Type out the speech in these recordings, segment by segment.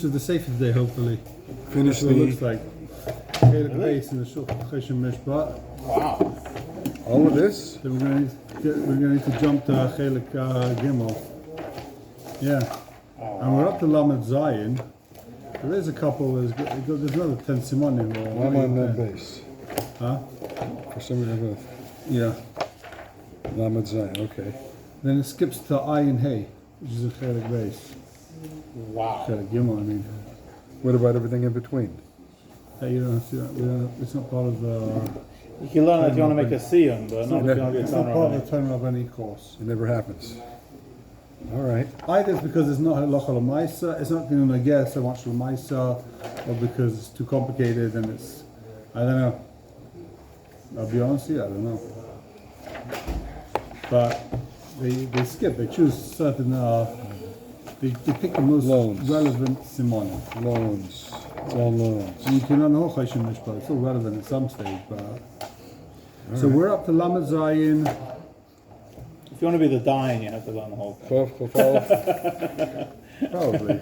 To the safety today, hopefully. Finish That's what the. it looks like. Chelik base in the shul cheshem mishpat. Wow. All of this? Then we're gonna need to jump to Chelik Gimel. Yeah. And we're up to Lamed Zion. There is a couple. There's another 10 simonim. I'm on that base. Huh? For some reason, Yeah. Lamed Zion. Okay. Then it skips to Ayin Hay, which is a Chelik base. Wow. Chelik Gimel, I mean. What about everything in between? Hey, you don't see that. It's not part of the. You can learn if you want to make a siyum, but not if you want to It's get not part Toen of the Toen Rabani course. It never happens. All right. Either it's because it's not halacha l'maisa, it's not going to get so much l'maisa, or because it's too complicated and it's, I don't know. I'll be honest with you, I don't know. But they skip, they choose certain, they pick the most Loans. relevant simon. Loans. It's all loans. You cannot know chayshim mishpat, it's still relevant at some stage, but. So we're up to Lamed Zion. If you want to be the dying, you have to learn the whole thing. Chof, chof, chof. Probably.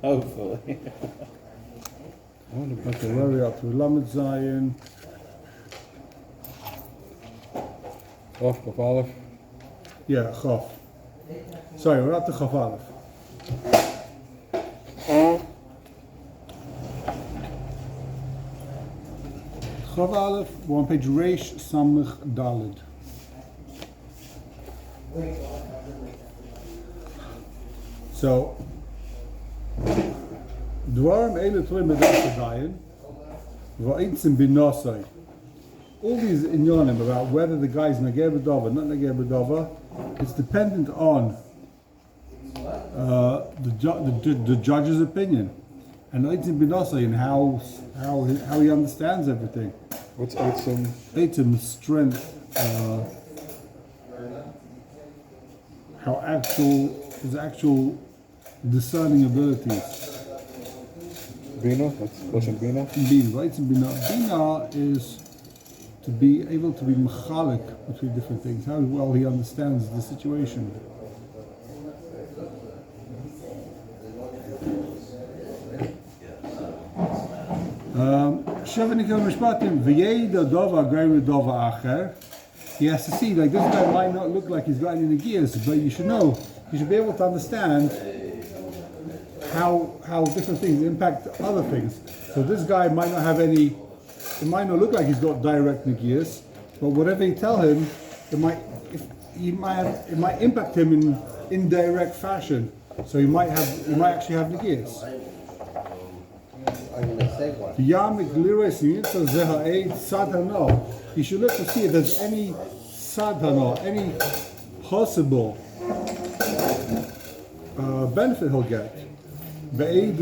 Hopefully. Okay, where are we up to? Lamed Zion. Chof, chof, aleph. Yeah, Chaf. Sorry, we're up to Chaf Aleph. Chaf Aleph, we're on page Reish Samich Dalid. So, Dwarim Eile Tlim Medash Dayan, Va'itzim Binosai. All these inyanim about whether the guy's Nager B'dava, not Nager B'dava, it's dependent on the judge's opinion. And Eitzim Binosai and how he understands everything. What's Eitzim? Eitzim, strength, his actual discerning abilities. Bina? That's Lashon Bina? Bina is to be able to be mechalik between different things, how well he understands the situation. He has to see, like, this guy might not look like he's got any gears, but you should know, you should be able to understand how different things impact other things. So this guy might not have any, it might not look like he's got direct nagias, but whatever you tell him, it might impact him in indirect fashion. So he might actually have nagias. He should look to see if there's any sadhana, any possible benefit he'll get. Even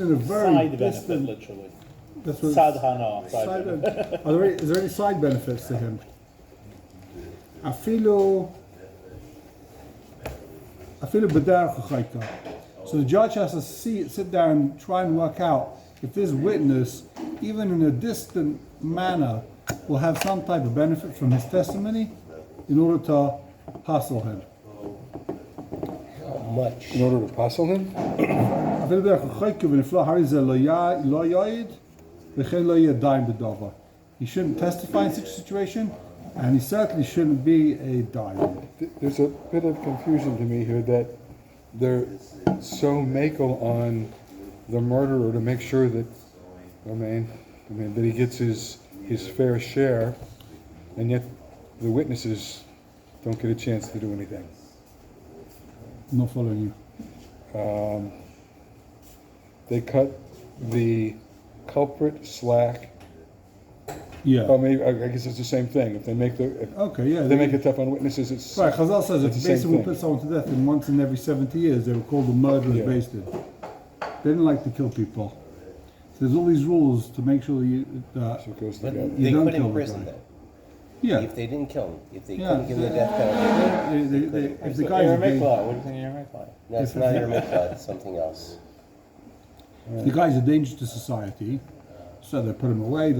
in a very Side benefit, distant, literally. that's what Sadhana. Side benefit. is there any side benefits to him? Afilu b'derech ha'chayka. So the judge has to sit there and try and work out if this witness, even in a distant manner, will have some type of benefit from his testimony in order to hassle him. Much. In order to puzzle him? He shouldn't testify in such a situation, and he certainly shouldn't be a dayan. There's a bit of confusion to me here that they're so makel on the murderer to make sure that, that he gets his fair share, and yet the witnesses don't get a chance to do anything. Not following you. They cut the culprit slack. Yeah. Oh, maybe I guess it's the same thing. If they make they make it tough on witnesses. It's Right, Chazal says if it's the same basically we thing. put someone to death, and once in every 70 years they were called the murderers Yeah. based in. They didn't like to kill people. So there's all these rules to make sure that you So it goes But together. You they don't could kill the imprison guy. them. Yeah. If they didn't kill him, if they Yeah. couldn't give him the death penalty, If the guy's Your being, mikvah. What do you think of your mikvah? that's not your mikvah, it's something else. if the guy's a danger to society, so they put him away,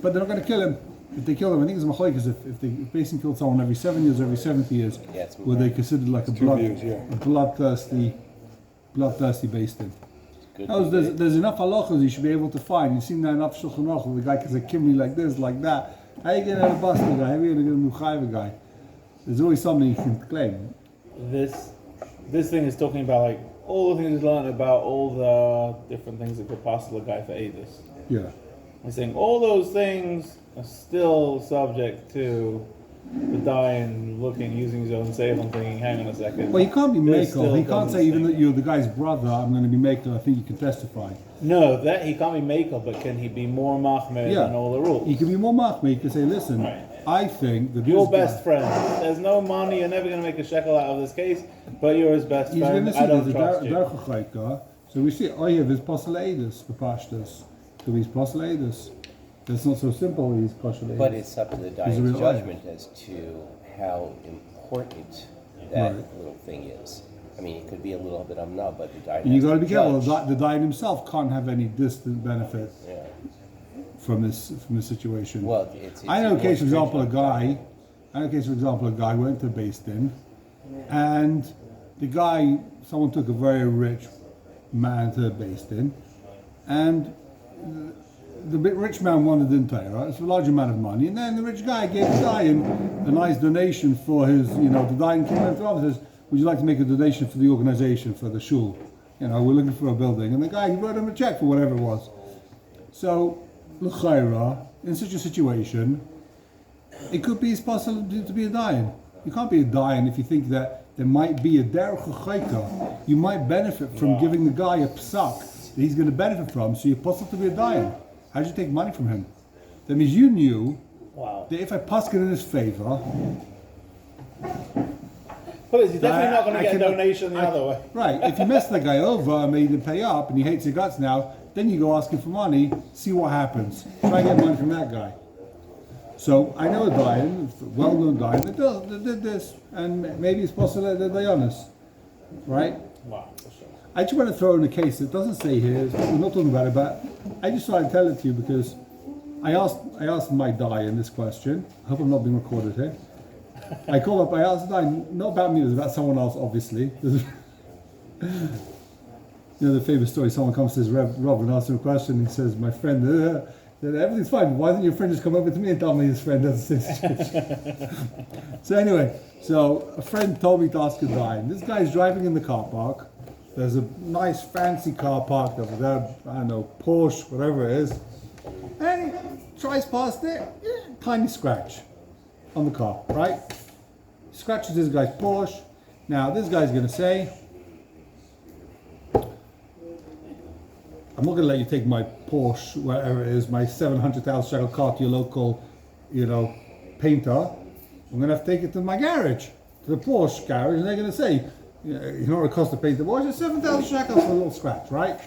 but they're not going to kill him. if they kill them, I think it's machlokes if they basically killed someone every 7 years or every 70 years, Yeah, it's were they considered like a 2 views, yeah. bloodthirsty based in? good. There's enough halachas you should be able to find. You've seen that enough Shulchan Aruch where the guy can say kimli like this, like that. How are you going to bust the guy? How are you going to muchayiv a guy? There's always something you can claim. This thing is talking about like all the things learned about all the different things that could pass the guy for Avis. Yeah. He's saying all those things are still subject to the dying looking, using his own save and thinking, hang on a second. Well, he can't be There's makel. still He can't say double even thing. that you're the guy's brother. I'm going to be makel. I think you can testify. No, that he can't be makel, but can he be more machmir Yeah. than all the rules? He can be more machmir. He can say, listen, Right. I think that Your this guy- best friend. There's no money. You're never going to make a shekel out of this case, but you're his best He's going friend. to see I don't there's a trust you. derech chayka. So we see, Oyev is poselaidus, the pashtas. So he's poselaidus. That's not so simple. He's poselaidus. But it's up to the He's a dying's real judgment as to how important that Right. little thing is. I mean, it could be a little bit not, but the dying And you has got to be careful. judge. The dying himself can't have any distant benefit Yeah. from this situation. Well, it's I know a more case, for example, a stringent. guy went to Beis Din, and the guy, someone took a very rich man to Beis Din, and the bit rich man wanted in Torah, it's a large amount of money, and then the rich guy gave the dying a nice donation for his, the dying came in to the office and says, would you like to make a donation for the organization, for the shul? We're looking for a building. And the guy, he wrote him a check for whatever it was. So, l'chayra, in such a situation, it could be possible to be a dying. You can't be a dying if you think that there might be a derech chayka. You might benefit from giving the guy a psak that he's going to benefit from, so you're possible to be a dying. How'd you take money from him? That means you knew Wow. that if I paskin in his favor, Well, he's definitely not going I to get a cannot- donation the other way. right, if you mess the guy over and made him pay up and he hates your guts now, then you go ask him for money, see what happens. Try and get money from that guy. So I know a dying, a well-known dying, that did this, and maybe it's possible that they're honest, right? Wow, for sure. I just want to throw in a case that doesn't say here, we're not talking about it, but I just thought I'd tell it to you because I asked my dying this question. I hope I'm not being recorded here. I asked the dying, not about me, it was about someone else, obviously. The famous story, someone comes to his Rob and asks him a question, and he says, my friend, everything's fine, why didn't your friend just come over to me and tell me his friend has the same situation? So anyway, a friend told me to ask a dying. This guy's driving in the car park. There's a nice fancy car parked over there, I don't know, Porsche, whatever it is. And he tries past it, tiny scratch on the car, right? Scratches this guy's Porsche. Now this guy's gonna say, I'm not gonna let you take my Porsche, whatever it is, my 700,000 shekel car to your local, painter. I'm gonna have to take it to my garage, to the Porsche garage, and they're gonna say, you know what it costs to paint the Porsche? It's 7,000 shekels for a little scratch, right?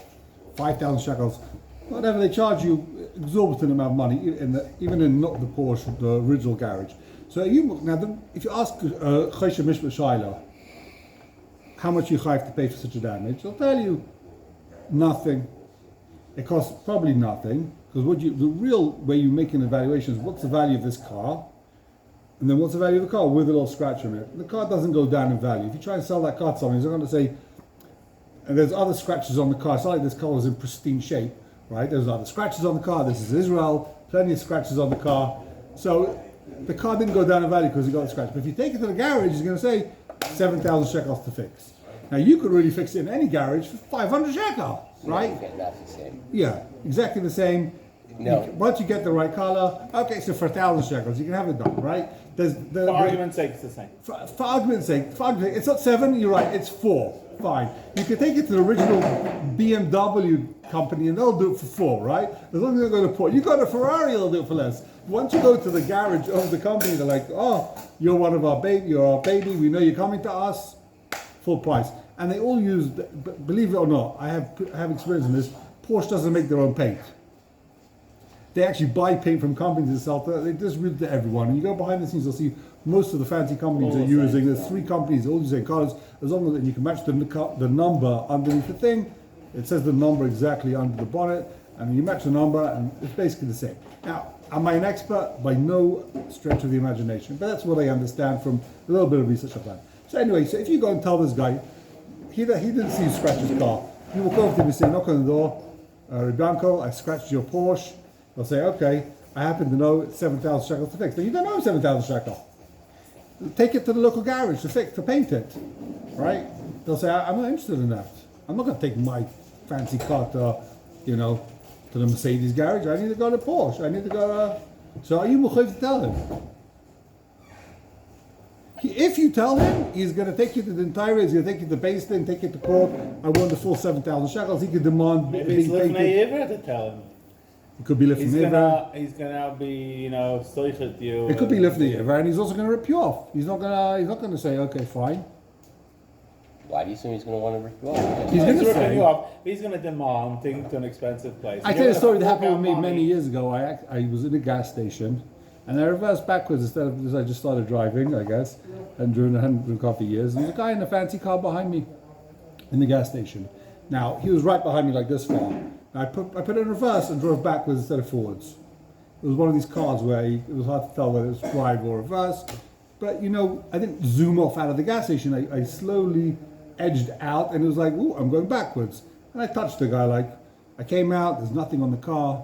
5,000 shekels, whatever they charge you, exorbitant amount of money, even in not the Porsche, the original garage. So if you ask Choshev Mishpat Shaila, how much you have to pay for such a damage, they'll tell you nothing. It costs probably nothing, because the real way you make an evaluation is what's the value of this car, and then what's the value of the car with a little scratch on it. The car doesn't go down in value. If you try and sell that car to someone, he's not going to say, and there's other scratches on the car. It's not like this car was in pristine shape, right? There's other scratches on the car. This is Israel, plenty of scratches on the car. So the car didn't go down in value because it got a scratch. But if you take it to the garage, he's going to say 7,000 shekels to fix. Now you could really fix it in any garage for 500 shekel, right? Yeah, not the same. Yeah, exactly the same. No. Once you get the right color, okay, so for 1,000 shekels, you can have it done, right? For argument's sake, it's the same. For argument's sake, it's not 7, you're right, it's 4. Fine. You can take it to the original BMW company and they'll do it for 4, right? As long as they're going to put, you got a Ferrari, they'll do it for less. Once you go to the garage of the company, they're like, oh, you're our baby, we know you're coming to us, full price. And they all use, believe it or not, I have experience in this, Porsche doesn't make their own paint. They actually buy paint from companies and sell it. They distribute it to everyone. And you go behind the scenes, you'll see most of the fancy companies are using. There's 3 companies, all using colours. As long as you can match the number underneath the thing, it says the number exactly under the bonnet, and you match the number, and it's basically the same. Now, Am I an expert? By no stretch of the imagination, but that's what I understand from a little bit of research I've done. So anyway, so if you go and tell this guy, he didn't see you scratch his car, you walk over to him and say, knock on the door, Ribanko, I scratched your Porsche. They'll say, okay, I happen to know it's 7,000 shekels to fix. But you don't know 7,000 shekels. Take it to the local garage to paint it, right? They'll say, I'm not interested in that. I'm not going to take my fancy car to, to the Mercedes garage. I need to go to Porsche. I need to go to... So are you mechuyev to tell him? If you tell him, he's going to take you to the entire, he's going to take you to Beis Din, take you to court. I want the full 7,000 shekels. He could demand Maybe it's being painted. Lifnei Ivra to tell him. It could be lifting He's gonna be, stoichet you. It could be lifting Ivra, and he's also going to rip you off. He's not going to say, okay, fine. Why do you assume he's going to want to rip you off? He's going to ripping say... you off. He's going to demand take to an expensive place. I tell you a story that happened with me many years ago. I was in a gas station, and I reversed backwards instead of because I just started driving, I guess, and during 100 coffee years. And there's a guy in a fancy car behind me in the gas station. Now he was right behind me like this far. I put it in reverse and drove backwards instead of forwards. It was one of these cars where it was hard to tell whether it was drive or reverse. But I didn't zoom off out of the gas station. I slowly edged out, and it was like, ooh, I'm going backwards. And I touched the guy, I came out, there's nothing on the car.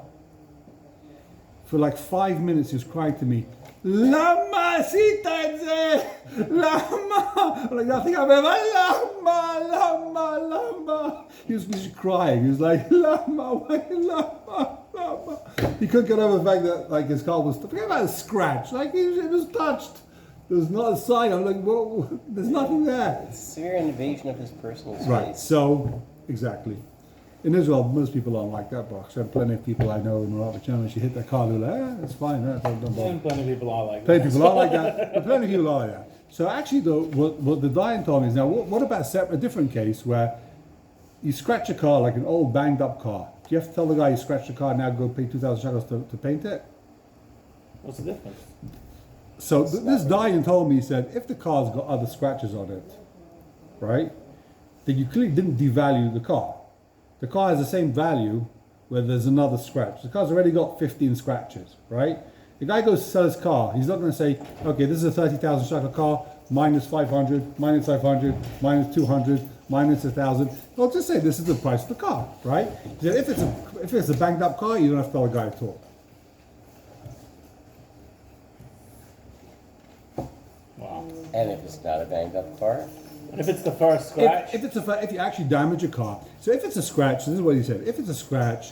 For 5 minutes he was crying to me, Lama sita et ze? Lama? Like nothing I've ever, Lama. He was crying, he was like, Lama, why Lama? He couldn't get over the fact that his car was, forget about a scratch, it was touched. There's not a sign. I'm like, whoa, there's nothing there. It's severe invasion of his personal space. Right, so, exactly. In Israel, most people aren't like that, box. There are plenty of people I know in Morocco, China, she hit their car, they're like, it's fine, don't bother. And plenty of people are like that. Plenty of people are like that, but plenty of people are like that. So actually, though, what the Dayan told me is, now, what about a different case where you scratch a car like an old banged up car? Do you have to tell the guy you scratched the car, now go pay 2,000 shekels to paint it? What's the difference? So this Dayan told me, he said, if the car's got other scratches on it, right, then you clearly didn't devalue the car. The car has the same value where there's another scratch. The car's already got 15 scratches, right? The guy goes to sell his car, he's not going to say, okay, this is a 30,000 shekel car, minus 500, minus 500, minus 200, minus 1,000. He'll just say, this is the price of the car, right? He said, if it's a banged up car, you don't have to tell the guy at all. Wow. And if it's not a banged up car? And if it's the first scratch? If you actually damage a car, so if it's a scratch, this is what he said, if it's a scratch,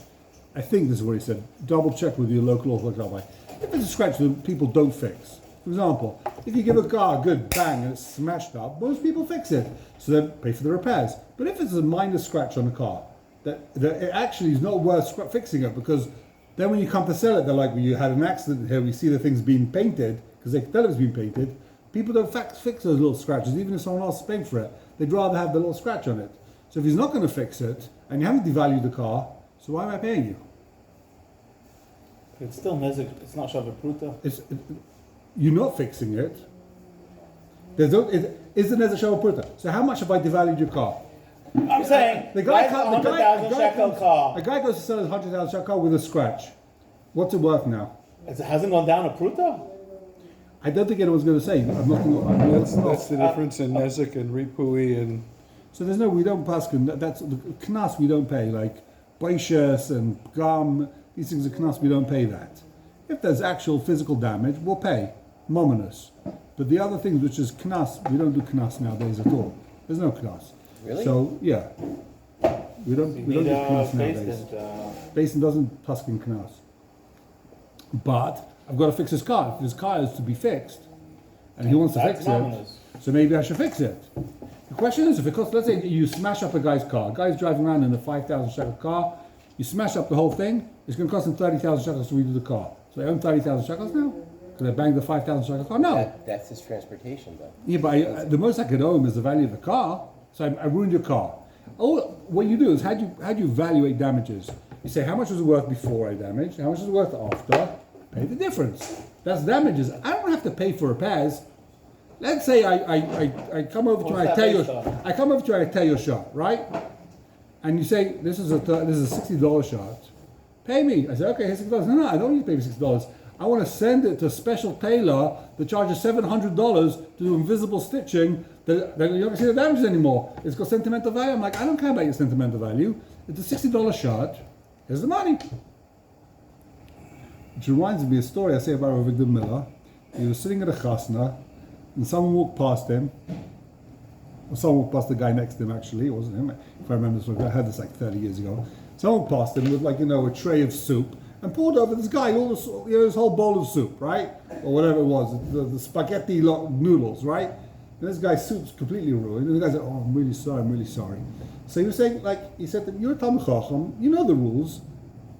I think this is what he said, double check with your local authority. If it's a scratch that people don't fix, for example, if you give a car a good bang and it's smashed up, most people fix it, so then pay for the repairs. But if it's a minor scratch on the car, that it actually is not worth fixing it, because then when you come to sell it, they're like, well, you had an accident here, we see the thing's being painted, because they can tell it's been painted. People don't fix those little scratches, even if someone else is paying for it. They'd rather have the little scratch on it. So if he's not going to fix it, and you haven't devalued the car, so why am I paying you? It's still music. It's not Shavapruta. You're not fixing it. Isn't there a show of Pruta? So how much have I devalued your car? I'm saying, The guy a 100,000 shekel car. A guy goes to sell his 100,000 shekel car with a scratch. What's it worth now? It hasn't gone down a Pruta? I don't think anyone's going to say. That's the difference in Nezek and Ripui and... So we don't pass, that's the knas we don't pay, like Baishas and Gam, these things are knas, we don't pay that. If there's actual physical damage, we'll pay, mominous. But the other things, which is knas, we don't do knas nowadays at all. There's no knas. Really? So, yeah. We don't do knas nowadays. Basin doesn't paskin knas. But I've got to fix his car. If his car is to be fixed, and he wants to fix it, so maybe I should fix it. The question is, because let's say you smash up a guy's car, a guy's driving around in a 5,000 shekel car, you smash up the whole thing, it's going to cost him 30,000 shekels to redo the car. So they own 30,000 shekels now? Because I banged the 5,000 shekel car? No. That's his transportation, though. Yeah, but the most I could owe him is the value of the car. So I ruined your car. What you do is, how do you evaluate damages? You say, how much was it worth before I damaged? How much is it worth after? Pay the difference. That's damages. I don't have to pay for repairs. Let's say I come over to you and I tell you a shot, right? And you say, this is a $60 shot. Pay me. I say, okay, here's $60. No, I don't need to pay me $60. I want to send it to a special tailor that charges $700 to do invisible stitching that you don't see the damages anymore. It's got sentimental value. I'm like, I don't care about your sentimental value. It's a $60 shirt. Here's the money. Which reminds me of a story I say about Victor Miller. He was sitting at a chasna, and someone walked past him. Or someone walked past the guy next to him, actually. It wasn't him. If I remember this, I heard this like 30 years ago. Someone walked past him with a tray of soup and poured over this guy all this, this whole bowl of soup, right? Or whatever it was, the spaghetti noodles, right? And this guy's soup's completely ruined. And the guy said, oh, I'm really sorry. So he was saying, he said to him, you're a Talmid Chacham, you know the rules.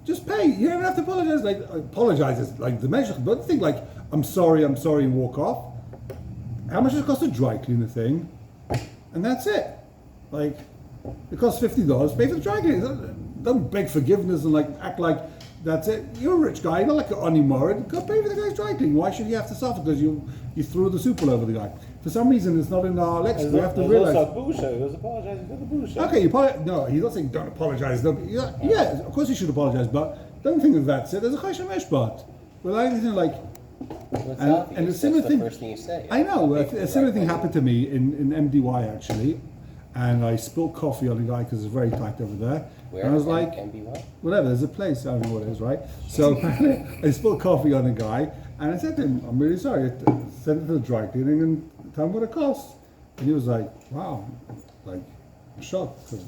Just pay. You don't have to apologize. Apologize is like the measure. Don't think I'm sorry, and walk off. How much does it cost to dry clean the thing? And that's it. It costs $50. Pay for the dry cleaning. Don't beg forgiveness and act like that's it. You're a rich guy. You're not like an ani morid. Go pay for the guy's dry cleaning. Why should he have to suffer because you threw the soup all over the guy? For some reason, it's not in our lexic. We have to realize. There's also Busha. He was apologizing for the Busha. Okay, no, he's not saying don't apologize. Yeah, of course you should apologize, but don't think that that's it. There's a chaysham meshpat. Well, anything And a similar the thing. first thing you say. I know. A similar thing happened to me in MDY actually, and I spilled coffee on a guy because it's very tight over there. Where? And I was like, MBY? whatever. There's a place. I don't know what it is, right? So I spilled coffee on a guy, and I said to him, "I'm really sorry. Send it to the dry cleaning and tell him what it costs." And he was like, "Wow, I'm shocked because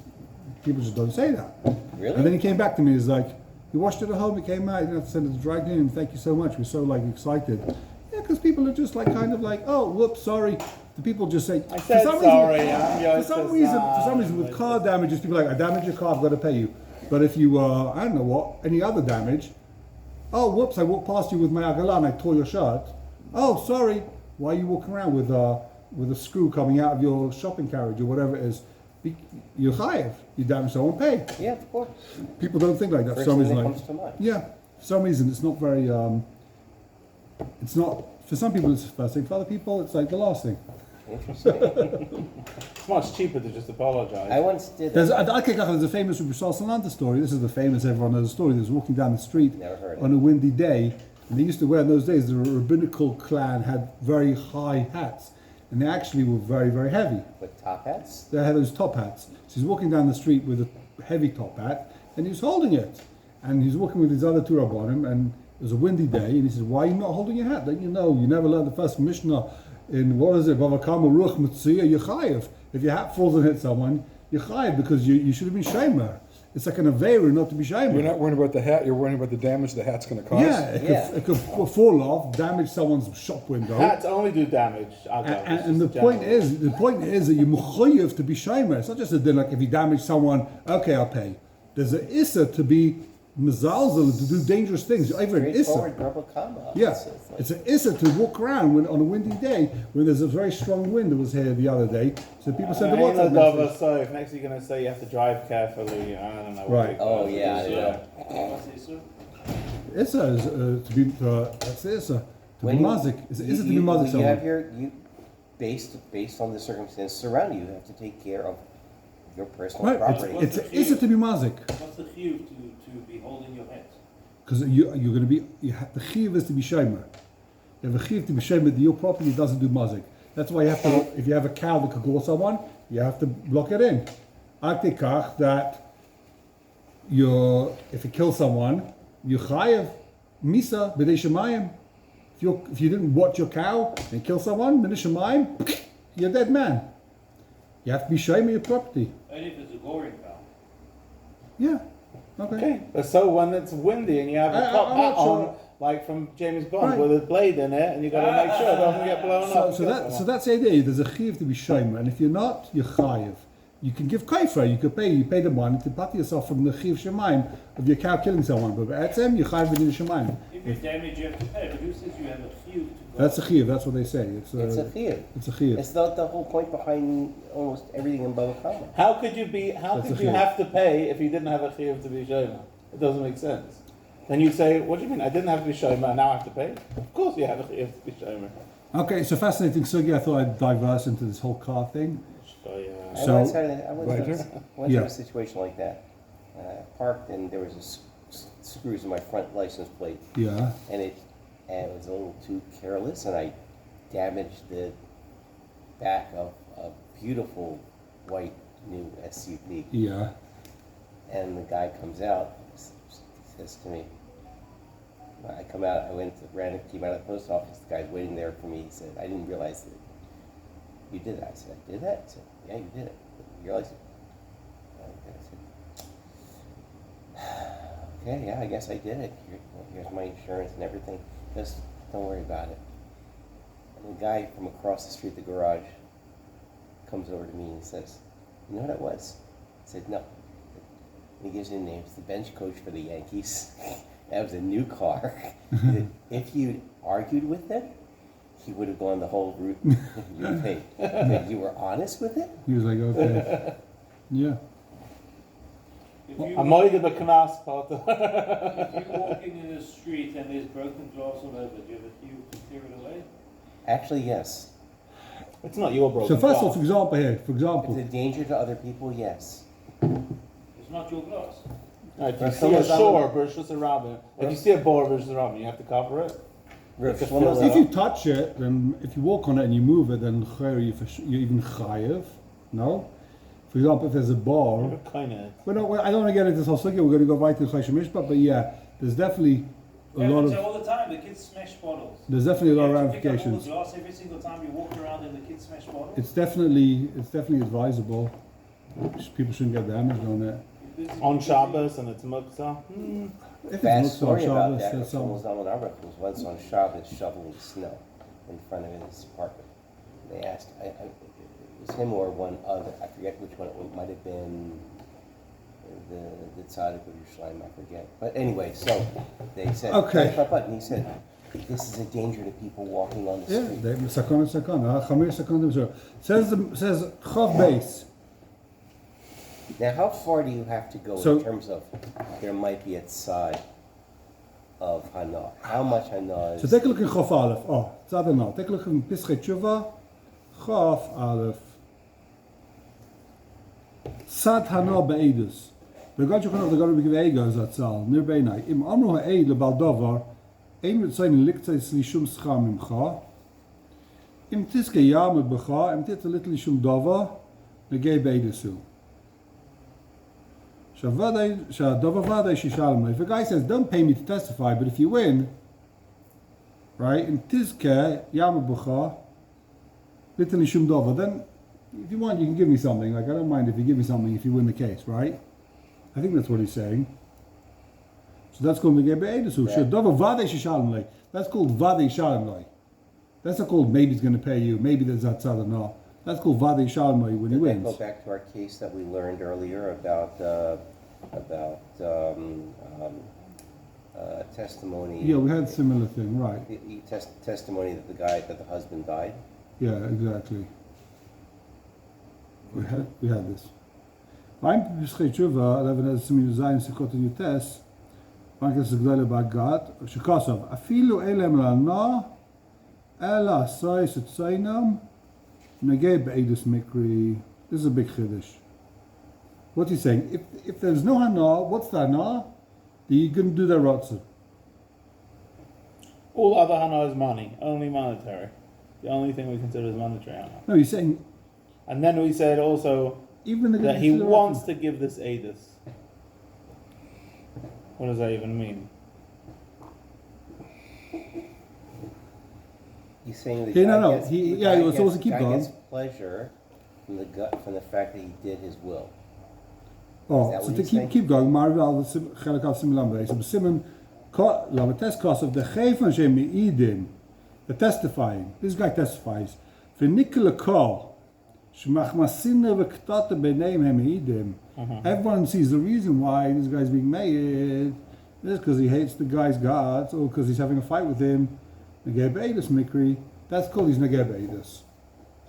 people just don't say that." Really? And then he came back to me. He's like, "You washed it at home. It came out. You didn't have to send it to dry cleaning. Thank you so much. We're so excited." Yeah, because people are just kind of "Oh, whoops, sorry." The people just say. I said sorry. For some reason, with car damages, people are like, "I damaged your car. I've got to pay you." But if you, I don't know what, any other damage, oh, whoops, I walked past you with my agala and I tore your shirt. Oh, sorry. Why are you walking around with a screw coming out of your shopping carriage or whatever it is? You're chayiv. You damage someone, pay. Yeah, of course. People don't think like that. First For some thing reason, that comes to mind. yeah. For some reason, it's not very. It's not. For some people, it's the first thing. For other people, it's the last thing. Interesting. It's much cheaper to just apologize. I once did There's that. a famous Rabbi Salanta story. This is the famous, everyone knows the story. He was walking down the street Never heard of on a windy day, and they used to wear in those days, the rabbinical clan had very high hats, and they actually were very, very heavy. With top hats? They had those top hats. So he's walking down the street with a heavy top hat, and he was holding it. And he's walking with his other two Rabbanim, and it was a windy day, and he says, "Why are you not holding your hat? Don't you know? You never learned the first Mishnah in, what is it, Bava Kama Ruach Mitzuyah, you're chayiv. If your hat falls and hits someone, you're chayiv because you should have been shamer. It's like an aveira not to be shamer." You're not worrying about the hat, you're worrying about the damage the hat's going to cause? Yeah, it could fall off, damage someone's shop window. Hats only do damage. And the point is that you're mechuyev to be shamer. It's not just a din if you damage someone, okay, I'll pay. There's an issa to be mezalzel, to do dangerous things. You're over an issa. Straightforward rubber combo. Yeah, it's an issa to walk around on a windy day when there's a very strong wind that was here the other day. So people send the WhatsApp message. So if next you're going to say you have to drive carefully, I don't know. Right. Oh, yeah, I know. Issa is to be that's the issa to be mazik. It's issa to be mazik. You have based on the circumstances surrounding you, you have to take care of your personal property. It's issa to be mazik. What's the chiyuv to be holding your head? Because you're going to be, the chiv is to be shamer. You have a chiv to be shamer that your property doesn't do mazik. That's why you have to, if you have a cow that could gore someone, you have to block it in. Aktikach that if you kill someone, you chayev misa b'dei shemayim. If you didn't watch your cow and kill someone, b'dei shemayim, you're a dead man. You have to be shamer your property. And if it's a goring cow? Yeah. Okay. But so when it's windy and you have a top hat on, like from James Bond, with a blade in it, and you got to make sure it doesn't get blown up. So that's the idea. There's a chiv to be shamer, and if you're not, you're chayiv. You can give kaifa. You pay the money to put yourself from the chiv shemaim of your cow killing someone. But etzem, you're chayiv within the shemaim. If you damage, you have to pay. But who says you have a chiyuv to go? That's a chiv. That's what they say. It's a chiyuv. It's a chiv. It's not the whole point behind almost everything in Bava Kama. How could you have to pay if you didn't have a chiyuv to be shomer? It doesn't make sense. Then you'd say, what do you mean? I didn't have to be shomer, now I have to pay? Of course you have a chiyuv to be shomer. Okay, so fascinating sugi. I thought I'd diverse into this whole car thing. I once had a situation like that. I parked and there was screws in my front license plate. Yeah. And and it was a little too careless, and I damaged the back of a beautiful white new SUV. Yeah. And the guy comes out, says to me, I come out, came out of the post office, the guy's waiting there for me. He said, I didn't realize that you did that. I said, I did that? He said, yeah, you did it. You realize it? I said, okay, yeah, I guess I did it. Here's my insurance and everything. Just don't worry about it. And the guy from across the street, the garage, comes over to me and he says, you know what it was? I said, no. And he gives me the name. It's the bench coach for the Yankees. That was a new car. If you argued with him, he would have gone the whole route you paid. But you were honest with it? He was like, okay. Yeah. If you I'm only the Knas part. if you're walking in the street and there's broken glass all over, do you have a cube to clear it away? Actually, yes. It's not your broken So first of all, glass. for example here, for If example, it's a danger to other people, yes. It's not your glass. If you Right, see a someone's shore, Bershus and Robin. If you see a boar, Bershus and Robin, you have to cover it. Rav to Shlomo fill if you touch it, then if you walk on it and you move it, then you're even chayev. No? For example, if there's a bar, Kind of. I don't want to get into this whole subject, we're going to go right to Chayshim Mishpat, but yeah, there's definitely a lot Happens of, all the time. The kids smash bottles. there's definitely a lot of You have to pick up all the ramifications. glass every single time you walk around and the kids smash bottles. It's definitely advisable. People shouldn't get damaged on it. On Shabbos and it's Muktzah. If it's Fast not story on about Shabbos, that. Rav there's some. Shlomo Zalman Auerbach was once on Shabbos shoveling snow in front of his apartment. They asked, it was him or one other, I forget which one, it might have been the Tzaddik of Yerushalayim, I forget. But anyway, so they said, Okay. and he said, this is a danger to people walking on the Yeah, street. sakana. Chamir sakana. Says Chav Beis. Now, how far do you have to go So- in terms of there might be a side of Hana? How much Hana is... So take a look in Chav Aleph. Oh, it's other now. Take a look in Pischei Tshuva. Chav Aleph. Sad Hana Be'edus. Begat you cannot go to the Ego Zatzal. Near Beinai. Im Amru Ha'ed lebal Dovar. Ein mit seinen Liktzais Lishum Scham Imcha. Im Tiske Yam Becha. Im Tit a little Lishum Dovar. Negei Be'edusu. If a guy says, don't pay me to testify, but if you win, right, in Tizke, Yamabucha, literally Shum Dova, then if you want, you can give me something. Like, I don't mind if you give me something if you win the case, right? I think that's what he's saying. So that's called Negebe Edesu. That's called Vade Shalom. That's not called maybe he's going to pay you, maybe there's that tzad or no. That's called Vade Shalom when he Did that wins. go back to our case that we learned earlier about testimony? Yeah, we had a similar thing, right? Testimony that the husband died. Yeah, exactly. We had this. Beim Pischei Tshuva, 11 Sikot Yutes, Marcus Gdele Bagat, Shekosov, Afilu Elem Lana, Ela Sais et Sainam, Negei Be'edus Mikri. This is a big chiddush. What he's saying, if there's no hana, what's the hana? You're going to do the rotzah. All other Hana is money, only monetary. The only thing we consider is monetary Hana. No, he's saying And then we said also even the that he wants to give this Adis. What does that even mean? He's saying that Okay, no, guy no, gets- he- the yeah, guy he was gets- supposed to keep guy going. gets pleasure from the fact that he did his will. Oh, Is that so what to he's saying? keep going, maar wel gelijk als Simelam wees. Op Simon, laten we testkassen, de geven ze me idin, the testifying. This guy testifies. For Nicola Call, shmachmasina v'ktata b'neim hem idin. Everyone sees the reason why this guy's being made. This because he hates the guy's gods, or because he's having a fight with him. Negeb Eidus Mikri. That's called his Negeb Eidus.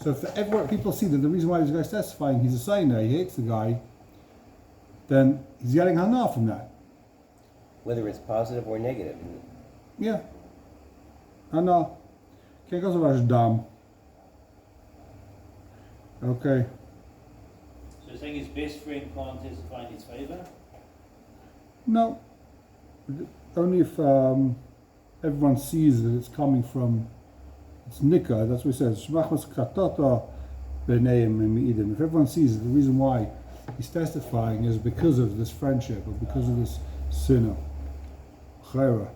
So if everyone, people see that the reason why this guy's testifying, he's a sinner, he hates the guy, then he's getting hana from that. Whether it's positive or negative. Yeah. Hana. Kijk als er dam. Okay. So you're saying his best friend can't testify in his favor? No. Only if everyone sees that it's coming from, it's nikah, that's what it says, Shmachmas Katota B'neim Me'idim. If everyone sees that the reason why he's testifying is because of this friendship or because of this sinner. Chayra.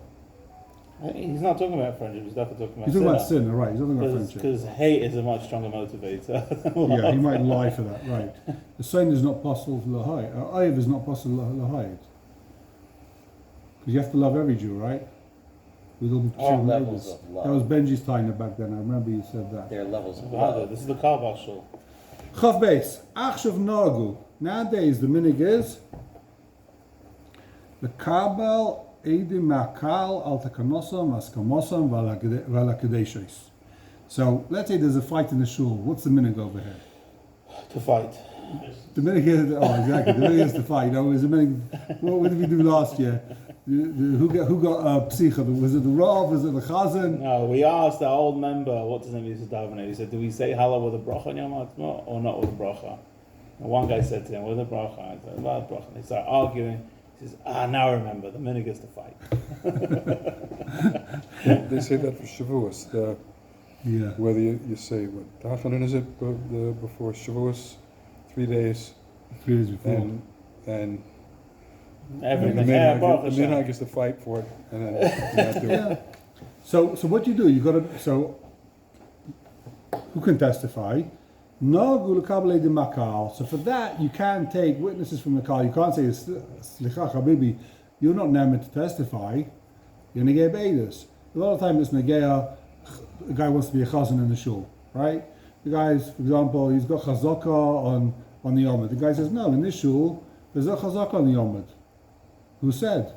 He's not talking about friendship, he's definitely talking about He's talking about sinner, right, he's talking about friendship. Because hate is a much stronger motivator than Yeah, he love. might lie for that, right. The sin is not possible for lahayit. Oyev is not possible for lahayit. Because you have to love every Jew, right? With all the All two levels neighbors. of love. That was Benji's time back then, I remember you said that. There are levels of Rather, love. this is the Kaabah shul. Chav Beis, Achshav Nagu. Nowadays, the minig is the Kabel Eidim Ma'akal Al Takanosam Askamosam Valakadeshis. So, let's say there's a fight in the shul. What's the minig over here? To fight. The minig is, oh, exactly. The minig is to fight. You know, is the minig, what did we do last year? Who got psicha? Was it the Rav? Was it the Chazan? No, we asked our old member, what's his name, Yusuf Davener, he said, do we say halal with a bracha on Yom HaAtzmaut or not with a bracha? And one guy said to him, with a bracha. I said, without bracha. And they started arguing. He says, now I remember, the minig is to fight. They say that for Shavuos. Yeah. Whether you say, what, Tachanan is it before Shavuos? 3 days. 3 days before. And Everything. the Yeah, Baruch Hashem. minhag is to fight for it, and then not do it. Yeah. So what you do, you got to, so who can testify? No gulakabele de makal. So for that, you can take witnesses from the car. You can't say, Slicha Habibi, you're not named to testify. You're negei beidus. A lot of times it's negei, a guy wants to be a chazan in the shul, right? The guy's, for example, he's got chazaka on the yomad. The guy says, no, in this shul, there's no chazaka on the yomad. Who said?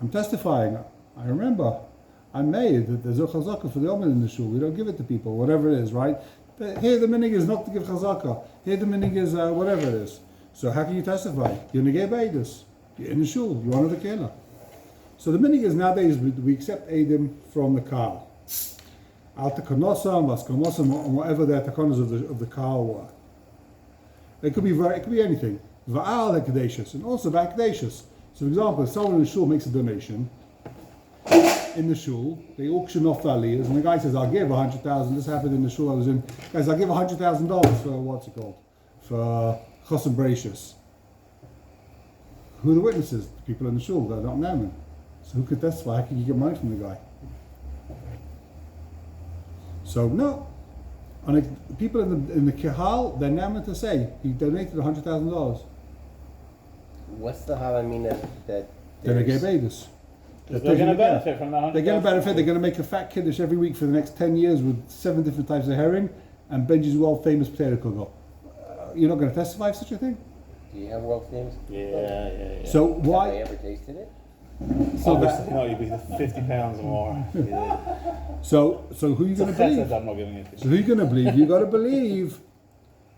I'm testifying. I remember. I made that there's a chazaka for the yomad in the shul. We don't give it to people, whatever it is, right? But here the minig is not to give chazaka. Here the minig is whatever it is. So how can you testify? You're negei beidus. You're in the shul. You're one of the kehillah. So the minig is nowadays we accept edim from the kal. Al takonosam, vaskanosam, or whatever the takonos of the kal were. It could be anything. Va'al hekadeshus, and also va'akadeshus. So for example, if someone in the shul makes a donation, in the shul, they auction off the aliyahs, and the guy says, I'll give 100,000, this happened in the shul I was in, guys, I'll give $100,000 for, what's it called, for Chosam Bracious. Who are the witnesses? The people in the shul, they're not known. So who could testify? How can you get money from the guy? So no. And the people in the Kehal, they're named to say, he donated $100,000. What's the halamina that Then they gave there's- Aedis. They're going to benefit from the 100,000. They're going to benefit. They're going to make a fat kiddush every week for the next 10 years with 7 different types of herring and Benji's world famous potato kugel. You're not going to testify for such a thing? Do you have world famous? Yeah. So Have I why? ever tasted it? So Obviously, no, you'd be 50 pounds more. Yeah. So who are you It's a going to believe? chesed, I'm not giving it to So you. who are you going to believe? You got to believe.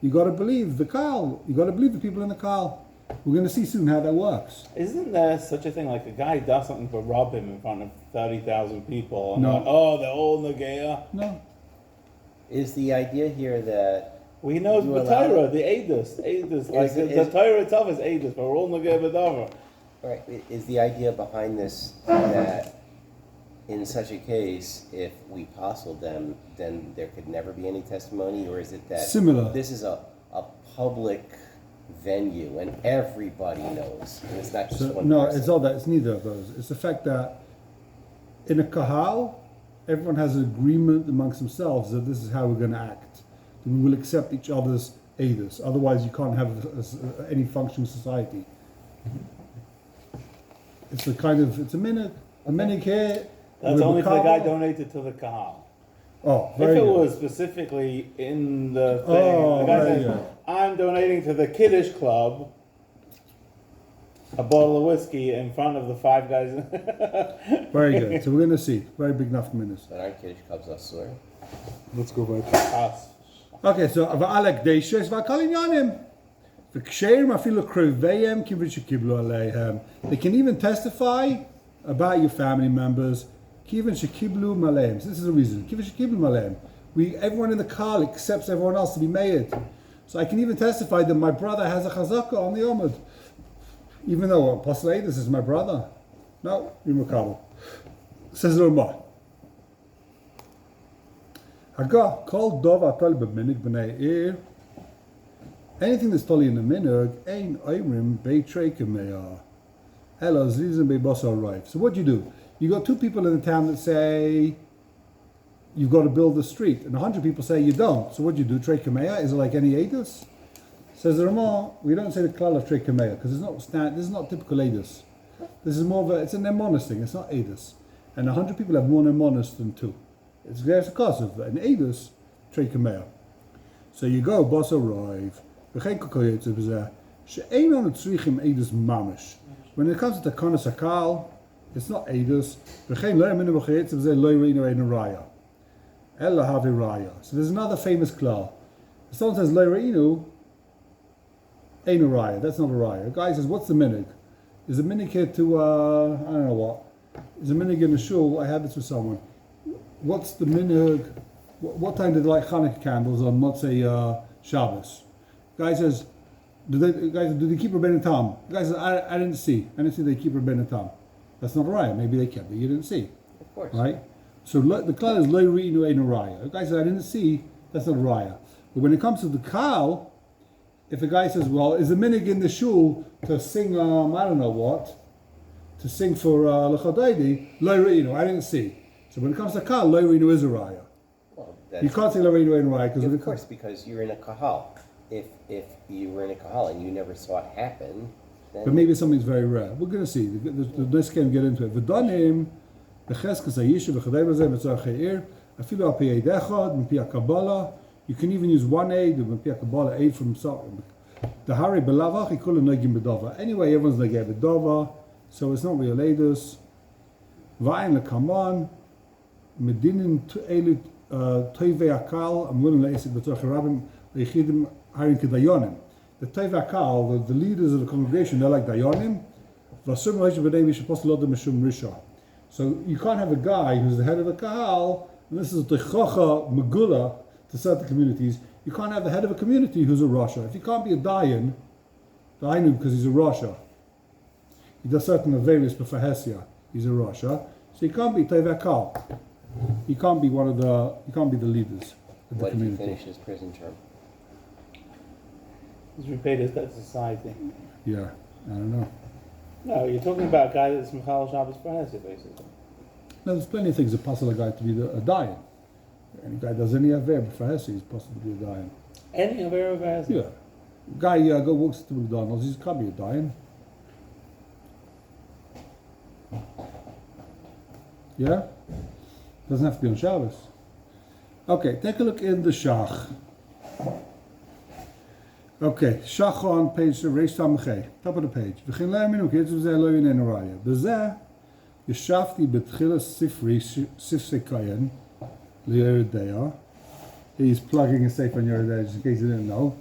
You got to believe the Kal. You got to believe the people in the Kal. We're going to see soon how that works. Isn't there such a thing like a guy does something to rob him in front of 30,000 people and No. they're like, oh, they're all Nagaya? No. Is the idea here that We know You the allow- Torah, the Eidos, like the is- Torah itself is Eidos, but we're all Nagaya B'davar. right, is the idea behind this that in such a case, if we parceled them, then there could never be any testimony, or is it that Similar. this is a public venue and everybody knows, and it's not just So, one no, person? it's all that. It's neither of those. It's the fact that in a kahal, everyone has an agreement amongst themselves that this is how we're going to act. That we will accept each other's aiders. Otherwise, you can't have any functioning society. It's a kind of, it's a minute here. That's with only if the guy Makabel. donated to the Kahal. Oh, If very it good. was specifically in the thing, Oh, the guy very says, good. I'm donating to the Kiddush Club a bottle of whiskey in front of the 5 guys. Very good. So we're going to see. Very big enough minutes. But aren't Kiddush Clubs asur? Let's go back. Us. Okay, so ועל הקדשס ועל כל עניינם. וכשהם אפילו קרוביהם כיוון שקיבלו עליהם. They can even testify about your family members כיוון שקיבלו מעליהם. So this is the reason. כיוון שקיבלו מעליהם. Everyone in the car accepts everyone else to be made. So I can even testify that my brother has a chazaka on the Omid. Even though Apostle Aedis is my brother. No, you're Makabel. Says the Ramah. Haga called Dova Tal b'minig b'nei ir. Anything that's totally in the minig, ein oimrim beitrei kemeya. Ela zizim beibasar rife. So what do? You got two people in the town that say you've got to build the street, and 100 people say you don't. So what do? Trei kemeya? Is it like any edus? Says the Ramah, we don't say the klal of trei kemeya because this is not typical edus. This is more of it's an emonus thing. It's not edus, and 100 people have more emonus than two. There's a cause of an edus trei kemeya. So you go basar rife. When it comes to Takonis Akal, it's not Edus. So there's another famous klal. If someone says Leirinu, Ein Raya, that's not a Raya. A guy says, what's the minig? Is the minig here to, I don't know what. Is a minig in the shul? I had this with someone. What's the minig? What time did they light Hanukkah candles on Motzei Shabbos? Guy says, do they keep Rabbeinu Tam? The guy says, I didn't see. I didn't see they keep Rabbeinu Tam. That's not a raya. Maybe they kept it. You didn't see. Of course. Right? So the klal is lo re'inu ein raya. The guy says, I didn't see. That's not a raya. But when it comes to the kal, if a guy says, well, is a minig in the shul to sing, I don't know what, to sing for l'chadaidi, lo re'inu, I didn't see. So when it comes to kal, lo re'inu is a raya. Well, You can't say lo re'inu ein raya because of course, because you're in a kahal. If you were in a kahal and you never saw it happen, then but maybe something's very rare. We're going to see. The next can get into it. V'danim b'cheskas hayishu v'chadei b'zeh v'tzar che'ir afilu al pi eid echad m'pi HaKabbalah. You can even use one aid m'pi HaKabbalah, aid from the hari belavach ikulu nagim b'dava. Anyway, everyone's nagim b'dava, so it's not real eidus. V'ayin l'kaman medinin elu toivei akal. I'm willing to ask b'tzar cherabim leichidim harin kedayonim. The Tevakal, the leaders of the congregation, they're like Dayanim. So you can't have a guy who's the head of a Kahal, and this is a Techacha Megula to certain communities. You can't have the head of a community who's a Rasha. If he can't be a Dayan, because he's a Rasha, he does certain various Befahesia, he's a Rasha, so he can't be Tevakal. He can't be the leaders of the what if he community. finished his prison term? He's repaid his debt to society. Yeah, I don't know. No, you're talking about a guy that's Michal Shabbos Parasi, basically. No, there's plenty of things that possible a guy to be a Dayan. Any guy does any aver for Hesi is possible to be a Dayan. Any of our guys? Yeah. Guy go works to McDonald's, he can't be a Dayan. Yeah? Doesn't have to be on Shabbos. Okay, take a look in the Shach. Okay, Shach on page Reish Samachay, top of the page. V'chin le'aminu kids v'zeh lo yin en raya. B'zeh yeshavti b'tchilas sifrei kayen li'eredeya. He's plugging a safe on Yeredeya just in case you didn't know.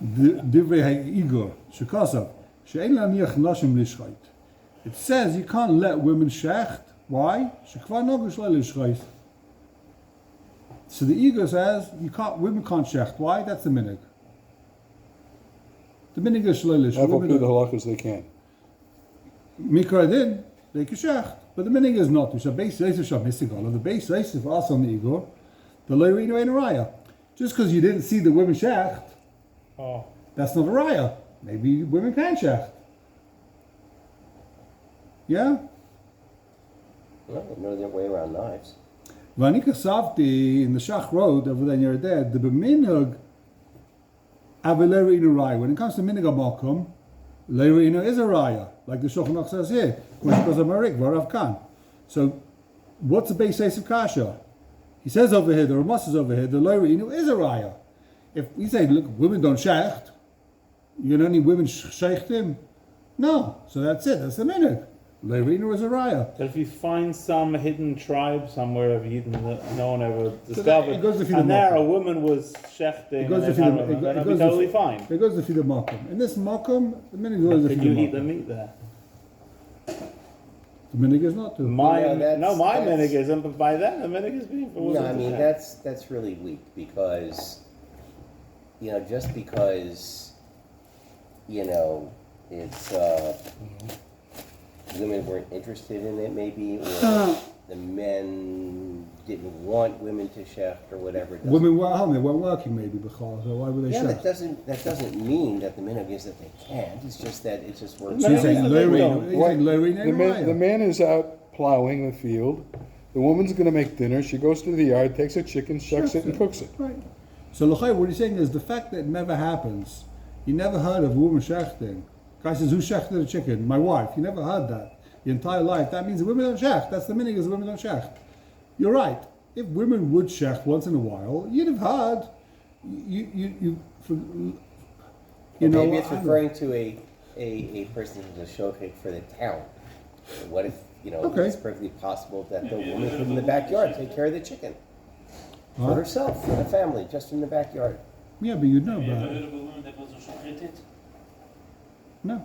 Divrei ha'igor shekasav she'en la'niach nashim lishchait. It says you can't let women shecht. Why? Shekvar nogush lishchait. So the Igor says women can't shecht. Why? That's the minhag. The minhag is shleilish. Have up to the halachas they can. Mikra din, they can shecht. But the minhag is not. The base reisiv sham hisigol. The base reisiv also on the Igor. The leirinu ain't a raya. Just because you didn't see the women shecht, that's not a raya. Maybe women can shecht. Yeah? Well, they know their way around knives. Vanika Savti in the Shach Road over there near there, the Beminhag Avilerinu Raya. When it comes to Minhag Amalkum, Leirinu is a Raya, like the Shulchan Aruch says here, which was a Marik, Varav Khan. So, what's the base case of Kasha? He says over here, the Ramas is over here, the Leirinu is a Raya. If we say, look, women don't shecht, you know any women shecht him? No. So that's it, that's the Minhag. Leirinu is a raya. But if you find some hidden tribe somewhere of Eden that no one ever discovered, and there a woman was shechting, that'd be totally fine. It goes to feed the makom. In this makom, the minig goes to feed the Can makom. you eat the meat there? The minig is not to. My that's- minig isn't, but by then the minig is being for No, women I to mean shecht. that's really weak because just because it's women weren't interested in it, maybe, or the men didn't want women to shecht or whatever. It doesn't- Women were at home, they weren't working maybe because, so why would they Yeah, shecht? that doesn't mean that the minhag is that they can't. It's just that it just works. No, She's no, saying no, Larry, no. he's saying Larry The and man is out plowing the field. The woman's going to make dinner. She goes to the yard, takes a chicken, shucks it, and cooks it. Right. So L'chai, what he's saying is the fact that it never happens. You never heard of a woman shechting. Guy says, who shechted a chicken? My wife. You never heard that. Your entire life. That means the women don't shecht. That's the meaning is the women don't shecht. You're right. If women would shecht once in a while, you'd have heard. You know. Maybe it's I don't know. referring to a person who's a shochet for the town. What if, Okay. it's perfectly possible that the woman could in the backyard take care of the chicken for Huh? herself, for the family, just in the backyard. Yeah, but you'd know Have you ever about heard it. of a woman that was a shochet? No.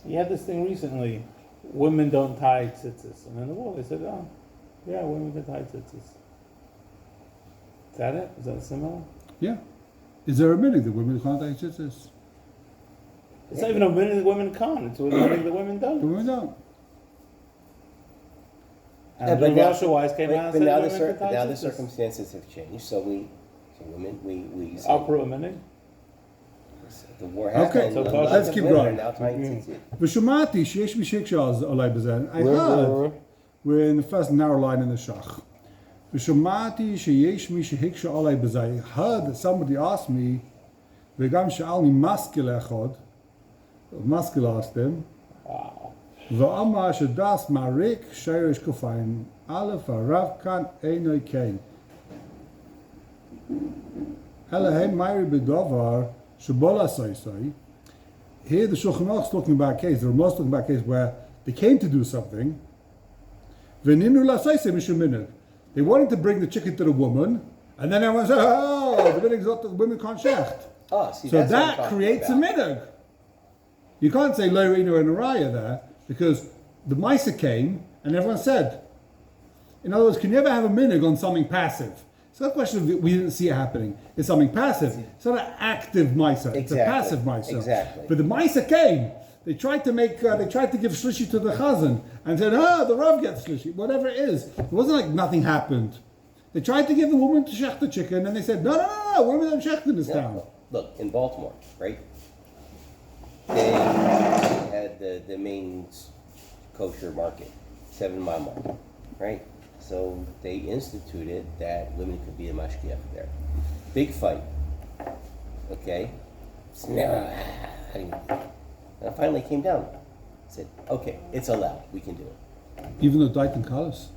He had this thing recently. Women don't tie tzitzis, and in the wall they said, "Oh, yeah, women can tie tzitzis." Is that it? Is that similar? Yeah. Is there a minute that women can't take tzitzis? It's not even a minute that women can't. It's a minute that women The don't. women don't. And but the now- Russia wise came out and but said now women can tie now the tzitzis. circumstances have changed. So women, we say Uproot a minute. the war Okay, happened. so lots let's of keep women going. are now tying tzitzit. V'shomati sheyesh b'shikshas olay b'zen. I Where- heard. We're in the first narrow line in the Shach. V'shomati sheyesh mi shehiksha olay b'zen. I heard that somebody asked me, v'gam she'alni maskil echad. Maskil asked him. Wow. V'amar shedas marik sheirish kufayin. Aleph harav kan einoi kein. Elahem mayri b'dovar shebola saysai. Here the Shulchan Aruch is talking about a case, the Rambam is talking about a case where they came to do something. V'ninu lasaysai mishum minhag. They wanted to bring the chicken to the woman, and then everyone said, oh, the minhag's not, the women can't shecht. Oh, see, So that's what I'm that talking creates a about. minhag. You can't say lo reinu and araya there, because the Misa came, and everyone said. In other words, can you ever have a minhag on something passive? It's not a question of we didn't see it happening. It's something passive. It's not an active Misa. It's a Exactly. passive Misa. Exactly. But the Misa came. They tried to make. They tried to give shlishi to the chazan and said, the Rav gets shlishi. Whatever it is, it wasn't like nothing happened. They tried to give the woman to shech the chicken, and they said, no, women don't shech in this Yeah, town. look, in Baltimore, right? They had the main kosher market, 7 Mile Market, right? So they instituted that women could be a mashgiach there. Big fight. Okay? And it finally came down. Said, okay, it's allowed. We can do it. Even though Dayton Kalas.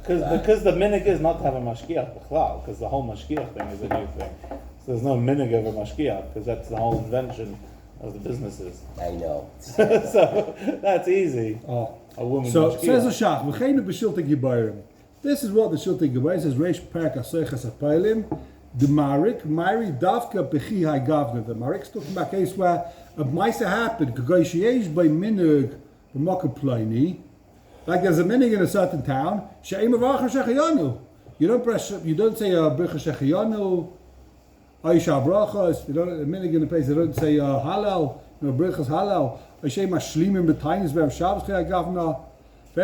Because the minhag is not to have a mashgiach b'chlal, because the whole mashgiach thing is a new thing. So there's no minhag of a mashgiach, because that's the whole invention of the businesses. I know. So that's easy. Oh. A woman So mashgiach. says the Shach, "V'cheinu b'shiltei gibayrim." This is what the Shiltei Gibayrim says. Reish Perek Asoichas Apailim, the Marik, Mari Davka Bechi Hai Gavna. The Marik's talking about a case where a Maisa happened. K'goy sheyesh by minhag b'makom ploni. Like there's a minhag in a certain town. She'im avachar shechayanu. You don't say bracha shechayanu. Aisha brachas. You don't a minhag in a place. They don't say halal. Brachas halal. Aishem ashlimim b'tainis be'av Shabbos Chai Gavna. In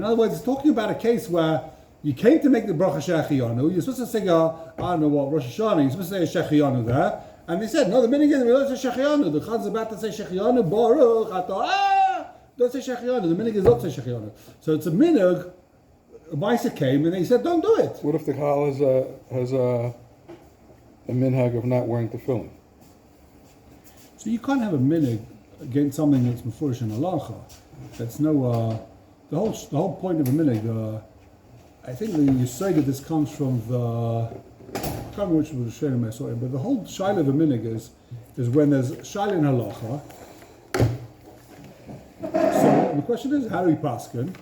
other words, it's talking about a case where you came to make the bracha shechiyanu. You're supposed to say, I don't know what, Rosh Hashanah. You're supposed to say a shechiyanu there. And they said, no, the minhag is we don't say shechiyanu. The Chaz's about to say shechiyanu. Baruch atah. Don't say shechiyanu. The minhag is not say shechiyanu. So it's a minhag. A Maisa came and they said, don't do it. What if the Chal has a minhag of not wearing tefillin? So you can't have a minhag against something that's mefurish in halacha. That's no the whole point of a minhag. I think the Yisrael of this comes from the I can't remember which was the Shaylim I saw it, but the whole shaila of a minhag is when there's shaila in halacha. So the question is, how do we paskin?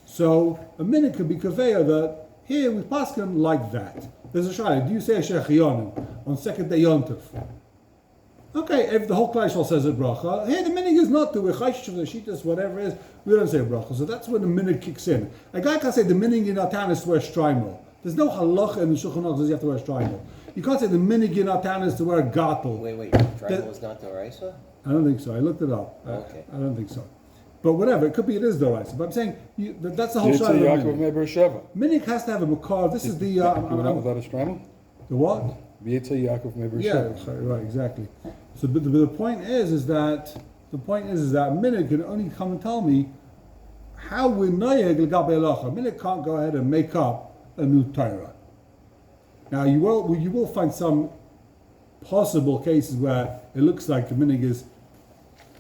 So a minhag could be kaveya that here we paskin like that. There's a shaila. Do you say a shechiyanu on second day yontif? Okay, if the whole Klal says a bracha, here the minhag is not to a chayshish of the shitas, whatever it is, we don't say a bracha. So that's when the minhag kicks in. A guy can say the minhag in our town is to wear shtreimel. There's no halacha in the Shulchan Aruch that says you have to wear shtreimel. You can't say the minig in our town is to wear a gartel. Wait, drywall is not the Oraisa? I don't think so. I looked it up. Okay. I don't think so. But whatever, it could be it is Doraisa. But I'm saying that's the whole Yitzhak shot of the Yaakov minig. Meber Sheva. Minig has to have a makar. This is the Do it without a strammel? the what? Yitzhak Yaakov Meber Yeah, Sheva. right, exactly. So the point is that minig can only come and tell me how we noyeg l'gabei halacha. Minig can't go ahead and make up a new Torah. Now you will find some possible cases where it looks like the minig is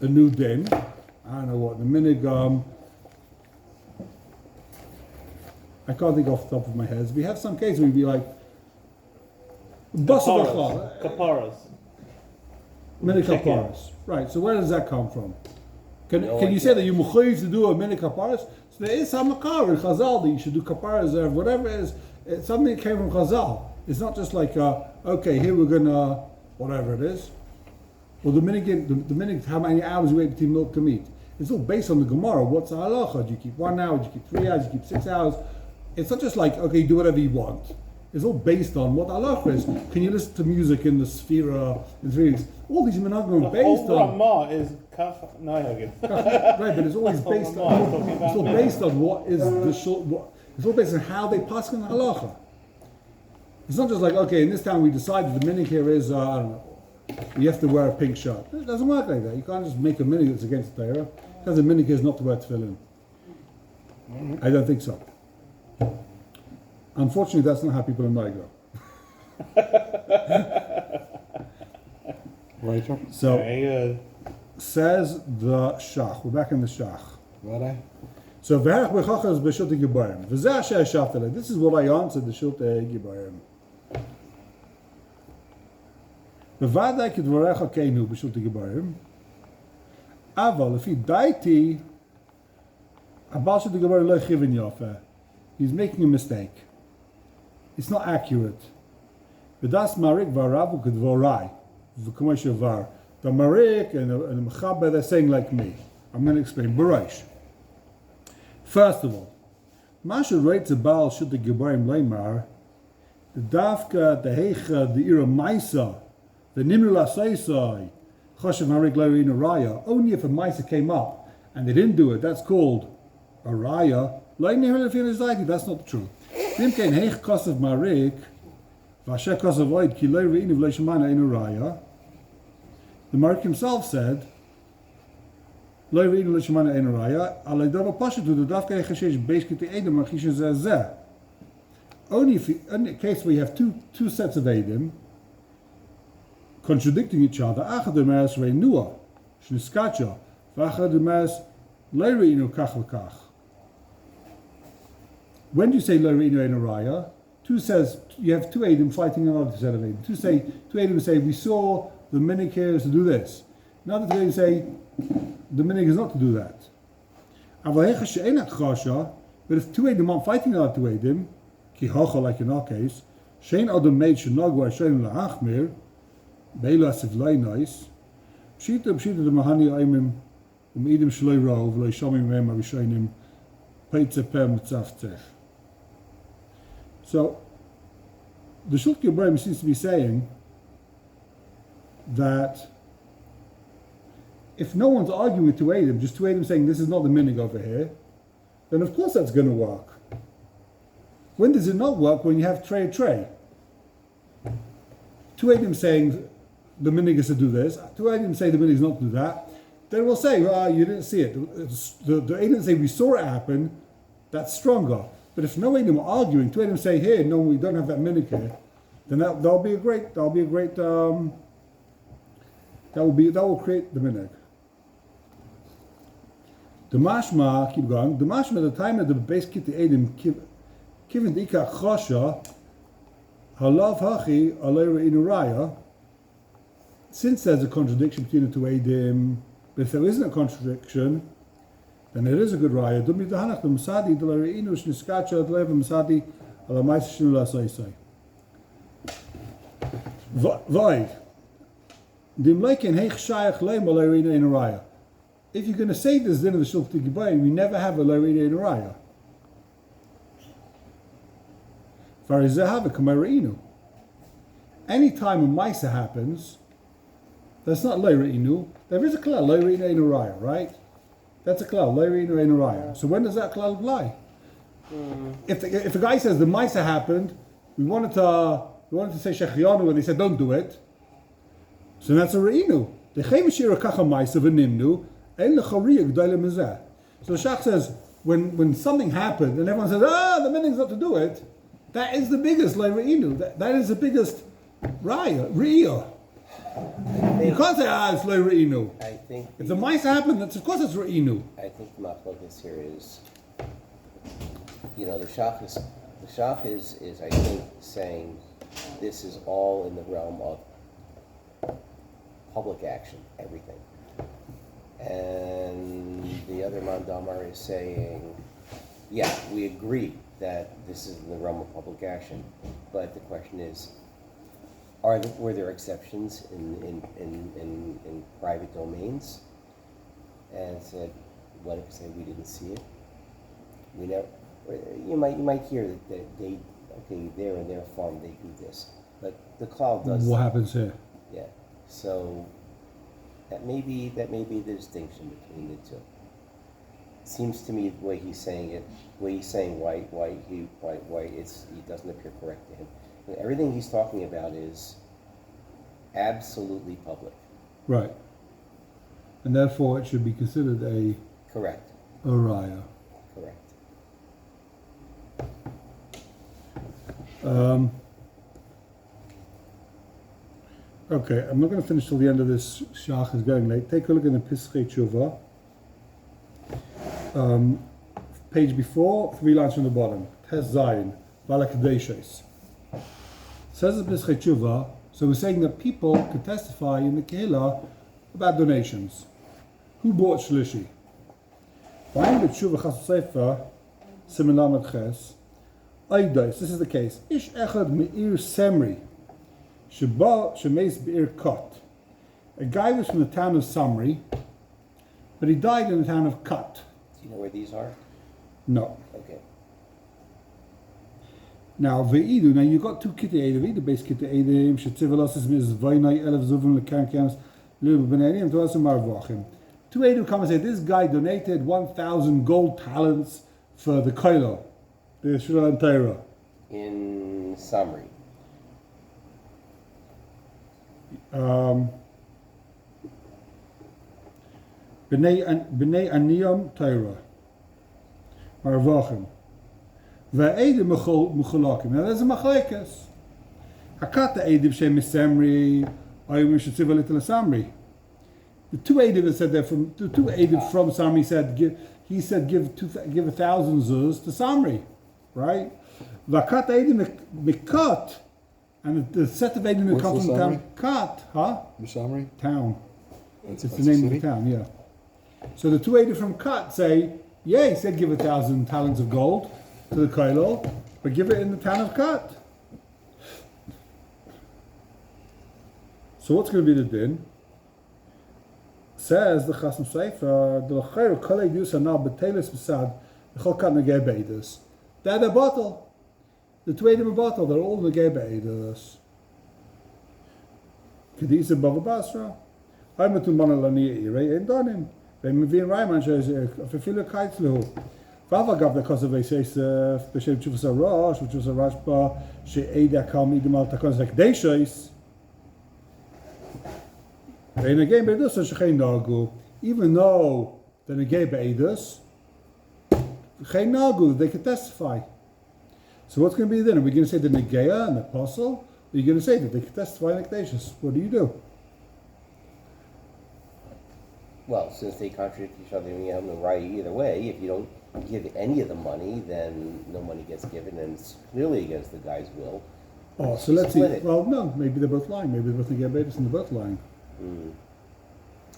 a new din. I don't know what the minig. I can't think off the top of my head. We have some cases where you'd be like, Kaparas. minig Chicken. kaparas. Right. So where does that come from? Can No you idea. say that you mechuyev to do a minig kaparas? So there is some makar in Chazal that you should do kaparas or whatever it is. It's something that came from Chazal. It's not just like okay, here we're gonna whatever it is. Well, the minig, how many hours you wait between milk to meat? It's all based on the Gemara. What's the halacha? Do you keep 1 hour? Do you keep 3 hours? Do you keep 6 hours? It's not just like, okay, do whatever you want. It's all based on what the halacha is. Can you listen to music in the Sphira, in Sphira? All these minhagim are based whole on... Ramah is kach noyagin. Right, but it's always That's based all Ramah is on... talking about It's all minhag. based on what is the shul... It's all based on how they pass on the halacha. It's not just like, okay, in this town we decided the minig here is, I don't know, you have to wear a pink shirt. It doesn't work like that. You can't just make a minig that's against the Torah. Because the minig is not to wear tefillin. I don't think so. Unfortunately, that's not how people in Niger. Right, sir? So, Very good. says the Shach. We're back in the Shach. Right? So, V'herach b'chachas b'shultei gibayim. V'zeh asher yashavta. This is what I answered the shultei gibayim. B'vadai k'dvarecha keinu b'shultei gibayim. Aval, if he daiti, abal shultei gibayim lo chivin yafeh. He's making a mistake. It's not accurate. V'das marik v'aravu k'dvorai. V'kumay shavar. The marik and the mechaber, they're saying like me. I'm going to explain. B'reish. First of all, Masha writes a Baal Shultei Gibarim Leimar, the Davka, the Heicha, the Ira Maisa, the Nimru Lasaisai, Choshev Harik Leirina Raya, only if a Maisa came up and they didn't do it, that's called a Raya. That's not true. Dimkein Heich Kosev Marik, Vasher Kosev Oid, Ki Leirina Vleishamana in a Raya. The Marik himself said, only if in the case where you have two sets of Eidim contradicting each other, when do you say Lo Re'inu Ein Raya? Two says you have two Eidim fighting another set of Eidim. Two Eidim say we saw the minig here is to do this. Another two Eidim say the minig is not to do that. But if two Eidim aren't fighting another two Eidim, ki hocha like in our case, shein adam made shenagwa shein la'achmir, beila sivleinais, pshita the mahani aimim Eidim shloi rov lo yishomim reim arishonim peitze pem tzavtzech. So the Shulchan Abraham seems to be saying that if no one's arguing with two Eidim, just two Eidim saying this is not the minig over here, then of course that's going to work. When does it not work? When you have tray. Two Eidim saying the minig is to do this, two Eidim say the minig is not to do that, then we'll say, you didn't see it. The Eidim say we saw it happen, that's stronger. But if no Eidim are arguing, two Eidim say here, no, we don't have that minig here, then that will create the minig. The mashma, keep going. The mashma, the time of the base kit the Eidim, given the ikar chosha, halav hachi alei re'inu raya. Since there's a contradiction between the two Eidim, but if there isn't a contradiction, then it is a good raya. Dumi dahanach the masadi de re'inu shniskacha de lev masadi ala ma'is shinu la'saisai. Void. Dim leiken heich shayach leim alei re'inu raya. If you're going to say this din of the Shulchan Gibayim, we never have a Leirina in Raya. any time a Maisa happens, that's not Lo Re'inu. There is a klal, Lo Re'inu Ein Raya, right? That's a klal, Lo Re'inu Ein Raya. So when does that klal apply? If the guy says the Maisa happened, we wanted to say Shechianu and they said don't do it, so that's a Re'inu. The Chemishira Kacha Maisa V'Nimnu Ein L'Chariya G'dayla Mizeh. So the Shach says when something happened and everyone says the meaning's not to do it, that is the biggest Lo Re'inu. That is the biggest Raya, Re'iyah. You can't say it's Lo Re'inu. I think If the Maisa happened, that's of course it's Re'inu. I think the machlokas here is, the shach is I think saying this is all in the realm of public action, everything. And the other mandamar is saying, yeah, we agree that this is in the realm of public action, but the question is, were there exceptions in private domains? And said, what if say we didn't see it? We never. You might hear that they there in their farm they do this, but the cloud does. What happens here? Yeah. So that may be the distinction between the two. It seems to me the way he's saying it, the way he's saying why it doesn't appear correct to him. Everything he's talking about is absolutely public. Right. And therefore it should be considered a Correct. Raya. Correct. Okay, I'm not going to finish till the end of this. Shach is going late. Take a look in the Pischei Tshuva. Page before, 3 lines from the bottom. Tes Zayin, Balakadeshes. Says the Pischei Tshuva, so we're saying that people could testify in the Kehillah about donations. Who bought Shlishi? Why in the Tshuva Chas Sefer, Siman Lamed Ches, Aidos, this is the case. Ish Echad Me'ir Semri, Sheba Shemes Be'ir Kot. A guy was from the town of Samri, but he died in the town of Kat. Do you know where these are? No. Okay. Now, Ve'idu, now you've got 2 Kittei Edim, the base Kittei Edim, Shetzivelos is Vainai Elef Zuvim Lekankiams, Lil Benedim, Tuasim Marvachim. 2 Edim come and say, this guy donated 1,000 gold talents for the Kailo, the Shura Torah. In summary. B'nei Aniyam Torah. Marvachim. Ve'edim Mecholakim. Now there's a machlekes. Hakata Edim Shem Samri, Ayim Shetziva Little Samri. The 2 Edim that said there from the 2 Edim from Samri said give 1,000 zuz to Samri, right? Vakata Edim Mikat, and the set of Edim that come from the town Kat, Samri? Town. It's the name of the town, yeah. So the 2 Edim from Kat say, yeah, he said give 1,000 talents of gold to the Kailo, but give it in the town of Kat. So what's going to be the din? Says the Chasam Sofer, the L'chayr Kolei Dius Anal B'Telis B'Sad L'chol Kat Negei B'Eidos. They're the bottle. The 2 Edim bottle, they're all Negei B'Eidos. Kedisa Bava Basra. I'm a Tumana Laniya Irei Ein Donim. V'Mivin Raiman Shez Fefila Kaitz Lehu. Vava Gav the Kosovo says B'Shem Tshuvas HaRosh, which was a Rashba She'eda Kal Midim Al Takon Zek Deishes. Even though the negay be'edus, they can testify. So what's going to be then? Are we going to say the negaya and the apostle? Or are you going to say that they can testify in Ekdashis? What do you do? Well, since they contradict each other, you have no right either way. If you don't give any of the money, then no money gets given, and it's clearly against the guy's will. Oh, so let's see. Split it. Well, no, maybe they're both lying. Maybe they're both negay be'edus and they're both lying.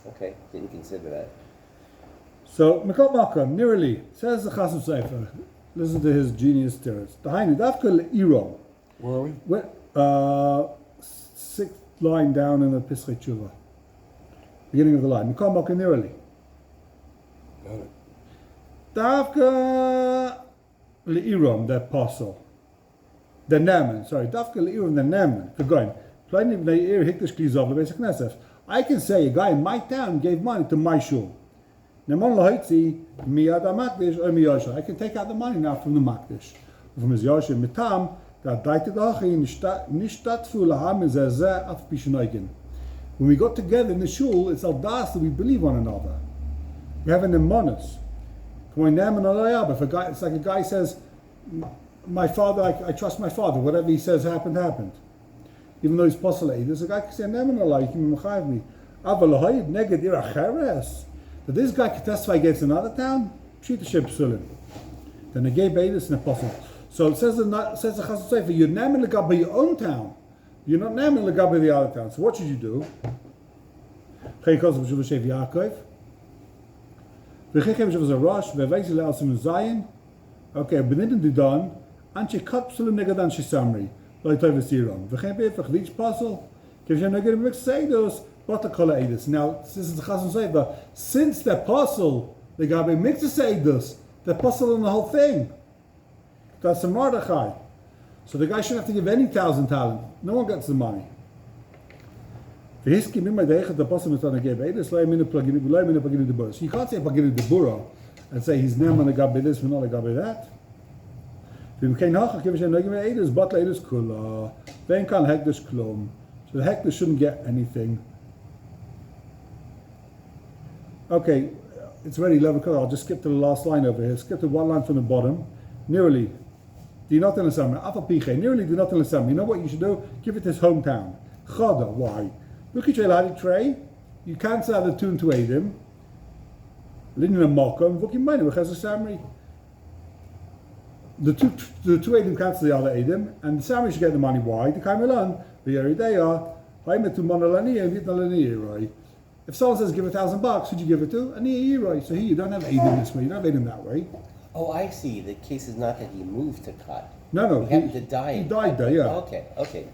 Okay, didn't consider that. So, Mikot Makam, nearly, says the Chasam Sofer, listen to his genius theories. Dahainu, Dafka Le'iro. Where are we? 6th line down in the Pischei Tshuva. Beginning of the line. Mikot Makam, nearly. Got it. Dafka Le'irom, the apostle. The Naaman, sorry. Dafka Le'irom, the Naaman. Kegoin. I can say a guy in my town gave money to my shul. I can take out the money now from the Makdish. From his Yashim Mitam, when we got together in the shul, it's al das that we believe one another. We have an emonus. If a guy, it's like a guy says, my father, I trust my father, whatever he says happened. Even though he's postulated, there's a guy can say, me. That this guy can testify against another town, treat the ship psulim. Then the gay Beidus and apostle. So it says the Chassid Sofer, you're named by your own town. You're not named by the other town. So what should you do? Okay, benidin didan, anche cut psulim negadan shisamri. Like Tovasiram. Each puzzle, gives you a negative mix say those, but the color edus. Now, this is the Chassid Sofer. Since the puzzle, the Gabi mix to say this, the puzzle on the whole thing. That's a Mordechai. So the guy shouldn't have to give any 1,000 talent. No one gets the money. So you can't say Pagini de Bura and say he's never on the Gabi this, but not the Gabi that. So the hektish shouldn't get anything. Okay, it's already 11 o'clock. I'll just skip to the last line over here. Skip to one line from the bottom. Nearly. Do not in the summer. Nearly do not in the summer. You know what you should do? Give it his hometown. Chada. Why? Look at your tray. You cancel out the tune to aid him. Linen and Malcolm. Vookie money. Which has a summary. The two Adim cancel the other Adim, and the Sami should get the money. Why? The Kaimelan, the Eridea, Haimetu Monolani, and Vitnalani. If someone says give $1,000, who'd you give it to? Ani Eroy. So here you don't have Adim this way, you don't have Adim that way. Oh, I see. The case is not that he moved to cut. No, he happened to die. He died there, yeah. Okay.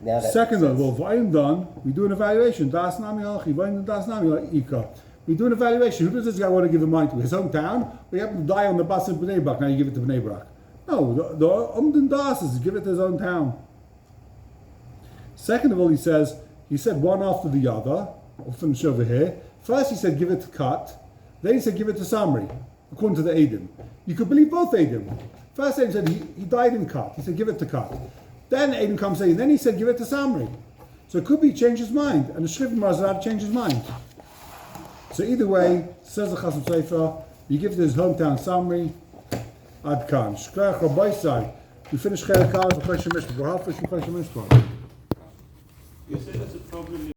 Now that second of all, for Adim done, we do an evaluation. Das Nami Alchi, Das Nami Ika. We do an evaluation. Who does this guy want to give the money to? His hometown? We happen to die on the bus in Bnei Brak. Now you give it to Bnei Brak. No, the Umden Das is give it to his own town. Second of all, he said one after the other. I'll finish over here. First he said give it to Cut. Then he said give it to Samri, according to the Adim. You could believe both Adim. First Adim said he died in Cut. He said give it to Cut. Then Adim comes saying, then he said give it to Samri. So it could be he changed his mind. And the Shrifim was allowed to change his mind. So either way, says the Chassid Sofer, you give it to his hometown Samri. Ad kan. Shkrach Rabbi Sai. We finished Chelik Aleph for Choshen Mishpat. We're halfway through Choshen Mishpat. You said it's a problem.